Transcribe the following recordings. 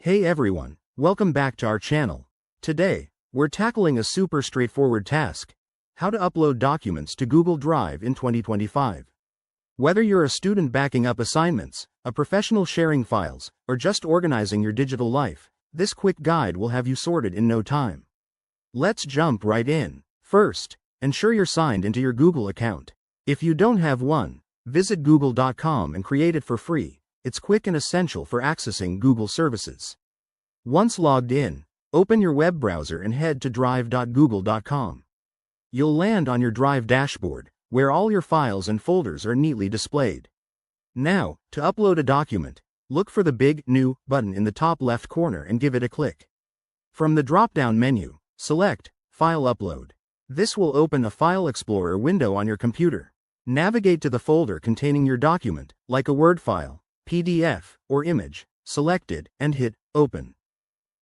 Hey everyone, welcome back to our channel. Today, we're tackling a super straightforward task: how to upload documents to Google Drive in 2025. Whether you're a student backing up assignments, a professional sharing files, or just organizing your digital life, this quick guide will have you sorted in no time. Let's jump right in. First, ensure you're signed into your Google account. If you don't have one, visit google.com and create it for free. It's quick and essential for accessing Google services. Once logged in, open your web browser and head to drive.google.com. You'll land on your Drive dashboard, where all your files and folders are neatly displayed. Now, to upload a document, look for the big New button in the top left corner and give it a click. From the drop-down menu, select File Upload. This will open a File Explorer window on your computer. Navigate to the folder containing your document, like a Word file, PDF, or image, select it, and hit Open.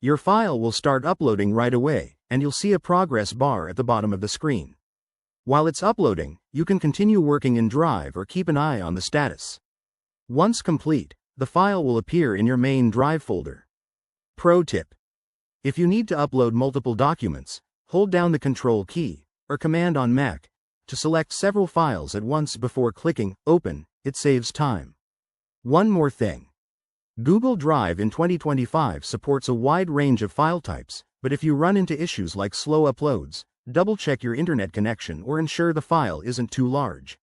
Your file will start uploading right away, and you'll see a progress bar at the bottom of the screen. While it's uploading, you can continue working in Drive or keep an eye on the status. Once complete, the file will appear in your main Drive folder. Pro tip: if you need to upload multiple documents, hold down the Control key, or Command on Mac, to select several files at once before clicking Open. It saves time. One more thing. Google Drive in 2025 supports a wide range of file types, but if you run into issues like slow uploads, double-check your internet connection or ensure the file isn't too large.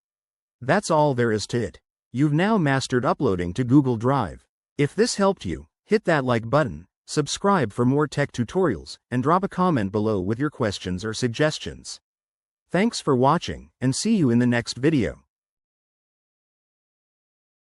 That's all there is to it. You've now mastered uploading to Google Drive. If this helped you, hit that like button, subscribe for more tech tutorials, and drop a comment below with your questions or suggestions. Thanks for watching, and see you in the next video.